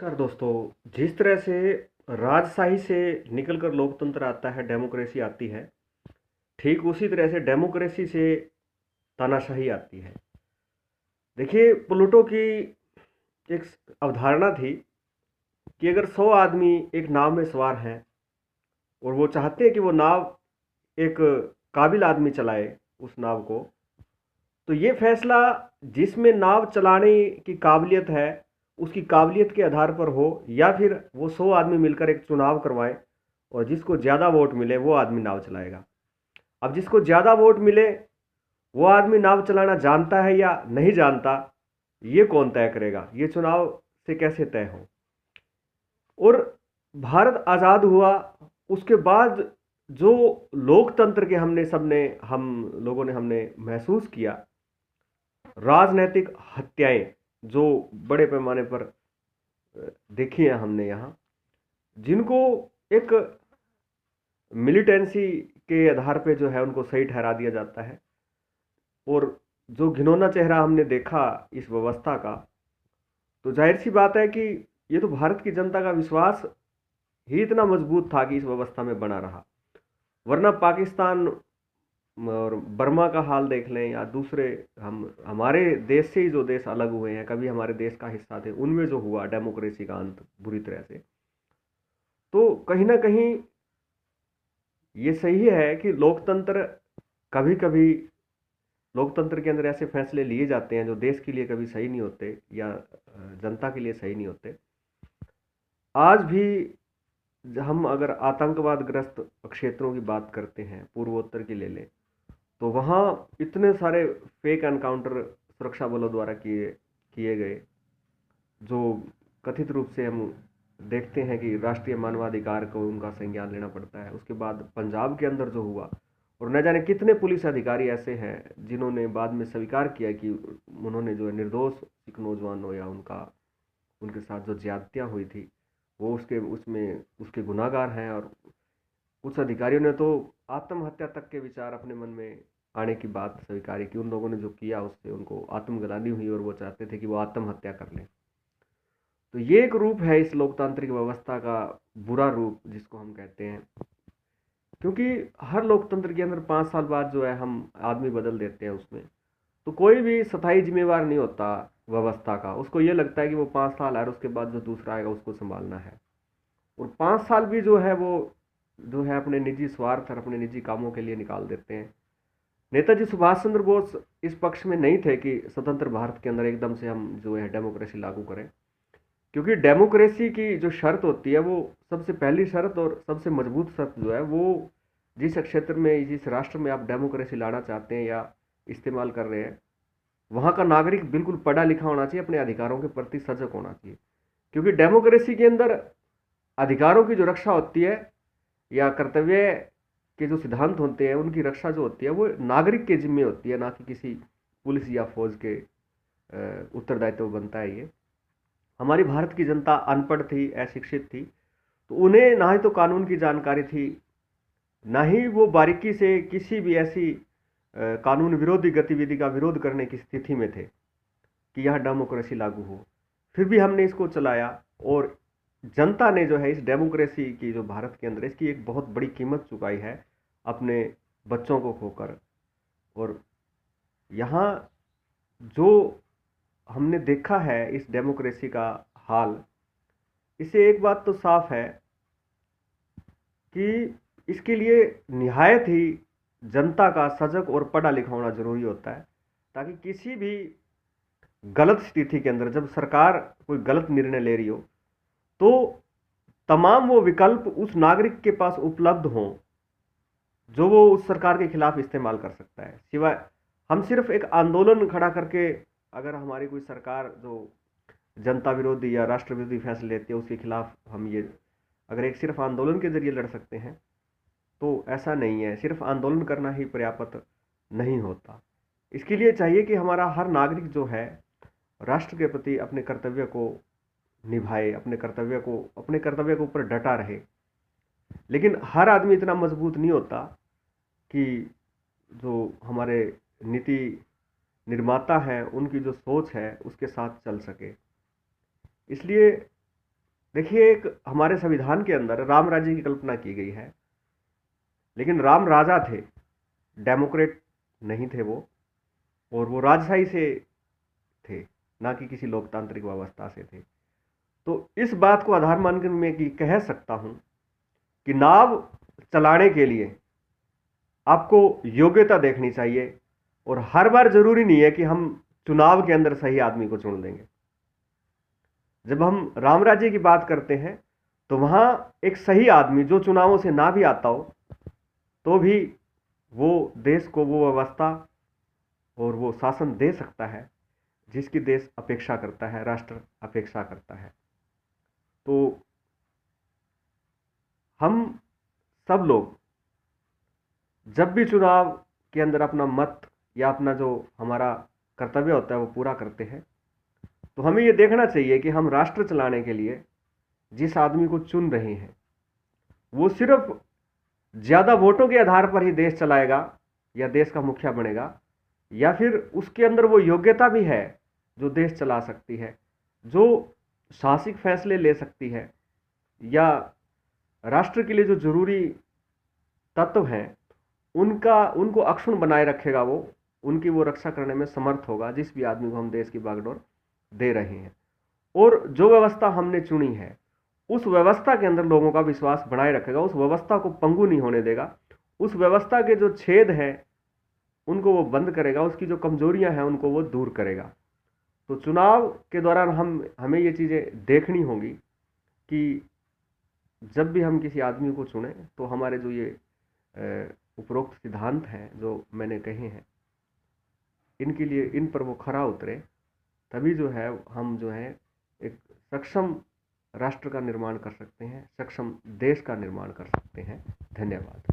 नमस्कार दोस्तों। जिस तरह से राजशाही से निकलकर लोकतंत्र आता है, डेमोक्रेसी आती है, ठीक उसी तरह से डेमोक्रेसी से तानाशाही आती है। देखिए, प्लूटो की एक अवधारणा थी कि अगर 100 आदमी एक नाव में सवार हैं और वो चाहते हैं कि वो नाव एक काबिल आदमी चलाए उस नाव को, तो ये फैसला जिसमें नाव चलाने की काबिलियत है उसकी काबिलियत के आधार पर हो, या फिर वो 100 आदमी मिलकर एक चुनाव करवाएं और जिसको ज़्यादा वोट मिले वो आदमी नाव चलाएगा। अब जिसको ज़्यादा वोट मिले वो आदमी नाव चलाना जानता है या नहीं जानता, ये कौन तय करेगा? ये चुनाव से कैसे तय हो? और भारत आज़ाद हुआ उसके बाद जो लोकतंत्र के हम लोगों ने हमने महसूस किया, राजनैतिक हत्याएं जो बड़े पैमाने पर देखी हैं हमने यहाँ, जिनको एक मिलिटेंसी के आधार पे जो है उनको सही ठहरा दिया जाता है। और जो घिनौना चेहरा हमने देखा इस व्यवस्था का, तो जाहिर सी बात है कि ये तो भारत की जनता का विश्वास ही इतना मजबूत था कि इस व्यवस्था में बना रहा। वरना पाकिस्तान और बर्मा का हाल देख लें, या दूसरे हम हमारे देश से ही जो देश अलग हुए हैं, कभी हमारे देश का हिस्सा थे, उनमें जो हुआ डेमोक्रेसी का अंत बुरी तरह से, तो कहीं ना कहीं ये सही है कि लोकतंत्र कभी कभी लोकतंत्र के अंदर ऐसे फैसले लिए जाते हैं जो देश के लिए कभी सही नहीं होते या जनता के लिए सही नहीं होते। आज भी हम अगर आतंकवाद ग्रस्त क्षेत्रों की बात करते हैं, पूर्वोत्तर की ले लें, तो वहाँ इतने सारे फेक एनकाउंटर सुरक्षा बलों द्वारा किए किए गए, जो कथित रूप से हम देखते हैं कि राष्ट्रीय मानवाधिकार को उनका संज्ञान लेना पड़ता है। उसके बाद पंजाब के अंदर जो हुआ, और न जाने कितने पुलिस अधिकारी ऐसे हैं जिन्होंने बाद में स्वीकार किया कि उन्होंने जो है निर्दोष सिख नौजवानों या उनके साथ जो ज्यादतियाँ हुई थी वो उसके गुनाहगार हैं। और कुछ अधिकारियों ने तो आत्महत्या तक के विचार अपने मन में आने की बात स्वीकारी कि उन लोगों ने जो किया उससे उनको आत्मग्लानि हुई और वो चाहते थे कि वो आत्महत्या कर लें। तो ये एक रूप है इस लोकतांत्रिक व्यवस्था का, बुरा रूप जिसको हम कहते हैं। क्योंकि हर लोकतंत्र के अंदर 5 साल बाद जो है हम आदमी बदल देते हैं उसमें, तो कोई भी स्थायी जिम्मेवार नहीं होता व्यवस्था का। उसको ये लगता है कि वो 5 साल है और उसके बाद जो दूसरा आएगा उसको संभालना है। और 5 साल भी जो है वो जो है अपने निजी स्वार्थ और अपने निजी कामों के लिए निकाल देते हैं। नेताजी सुभाष चंद्र बोस इस पक्ष में नहीं थे कि स्वतंत्र भारत के अंदर एकदम से हम जो है डेमोक्रेसी लागू करें, क्योंकि डेमोक्रेसी की जो शर्त होती है वो सबसे पहली शर्त और सबसे मजबूत शर्त जो है वो, जिस क्षेत्र में जिस राष्ट्र में आप डेमोक्रेसी लाना चाहते हैं या इस्तेमाल कर रहे हैं, वहाँ का नागरिक बिल्कुल पढ़ा लिखा होना चाहिए, अपने अधिकारों के प्रति सजग होना चाहिए। क्योंकि डेमोक्रेसी के अंदर अधिकारों की जो रक्षा होती है या कर्तव्य के जो सिद्धांत होते हैं उनकी रक्षा जो होती है वो नागरिक के जिम्मे होती है, ना कि किसी पुलिस या फौज के उत्तरदायित्व बनता है ये। हमारी भारत की जनता अनपढ़ थी, अशिक्षित थी, तो उन्हें ना ही तो कानून की जानकारी थी, ना ही वो बारीकी से किसी भी ऐसी कानून विरोधी गतिविधि का विरोध करने की स्थिति में थे कि यह डेमोक्रेसी लागू हो। फिर भी हमने इसको चलाया, और जनता ने जो है इस डेमोक्रेसी की जो भारत के अंदर इसकी एक बहुत बड़ी कीमत चुकाई है अपने बच्चों को खोकर। और यहाँ जो हमने देखा है इस डेमोक्रेसी का हाल, इससे एक बात तो साफ है कि इसके लिए निहायत ही जनता का सजग और पढ़ा लिखा होना जरूरी होता है, ताकि किसी भी गलत स्थिति के अंदर जब सरकार कोई गलत निर्णय ले रही हो तो तमाम वो विकल्प उस नागरिक के पास उपलब्ध हों जो वो उस सरकार के खिलाफ इस्तेमाल कर सकता है। सिवाय हम सिर्फ एक आंदोलन खड़ा करके, अगर हमारी कोई सरकार जो जनता विरोधी या राष्ट्र विरोधी फैसले लेती है उसके खिलाफ हम ये अगर एक सिर्फ आंदोलन के जरिए लड़ सकते हैं, तो ऐसा नहीं है। सिर्फ आंदोलन करना ही पर्याप्त नहीं होता। इसके लिए चाहिए कि हमारा हर नागरिक जो है राष्ट्र के प्रति अपने कर्तव्य को निभाए, अपने कर्तव्य के ऊपर डटा रहे। लेकिन हर आदमी इतना मजबूत नहीं होता कि जो हमारे नीति निर्माता हैं उनकी जो सोच है उसके साथ चल सके। इसलिए देखिए, एक हमारे संविधान के अंदर राम राज्य की कल्पना की गई है, लेकिन राम राजा थे, डेमोक्रेट नहीं थे वो, और वो राजशाही से थे, ना कि किसी लोकतांत्रिक व्यवस्था से थे। तो इस बात को आधार मानकर मैं कह सकता हूं कि नाव चलाने के लिए आपको योग्यता देखनी चाहिए, और हर बार जरूरी नहीं है कि हम चुनाव के अंदर सही आदमी को चुन लेंगे। जब हम राम राज्य की बात करते हैं तो वहां एक सही आदमी जो चुनावों से ना भी आता हो तो भी वो देश को वो व्यवस्था और वो शासन दे सकता है जिसकी देश अपेक्षा करता है, राष्ट्र अपेक्षा करता है। तो हम सब लोग जब भी चुनाव के अंदर अपना मत या अपना जो हमारा कर्तव्य होता है वो पूरा करते हैं, तो हमें ये देखना चाहिए कि हम राष्ट्र चलाने के लिए जिस आदमी को चुन रहे हैं वो सिर्फ ज्यादा वोटों के आधार पर ही देश चलाएगा या देश का मुखिया बनेगा, या फिर उसके अंदर वो योग्यता भी है जो देश चला सकती है, जो साहसिक फैसले ले सकती है, या राष्ट्र के लिए जो जरूरी तत्व हैं उनको अक्षुण्ण बनाए रखेगा, वो उनकी वो रक्षा करने में समर्थ होगा जिस भी आदमी को हम देश की बागडोर दे रहे हैं। और जो व्यवस्था हमने चुनी है उस व्यवस्था के अंदर लोगों का विश्वास बनाए रखेगा, उस व्यवस्था को पंगु नहीं होने देगा, उस व्यवस्था के जो छेद हैं उनको वो बंद करेगा, उसकी जो कमजोरियां हैं उनको वो दूर करेगा। तो चुनाव के दौरान हमें ये चीज़ें देखनी होंगी कि जब भी हम किसी आदमी को चुने तो हमारे जो ये उपरोक्त सिद्धांत हैं जो मैंने कहे हैं इनके लिए इन पर वो खरा उतरे, तभी जो है हम जो है एक सक्षम राष्ट्र का निर्माण कर सकते हैं, सक्षम देश का निर्माण कर सकते हैं। धन्यवाद।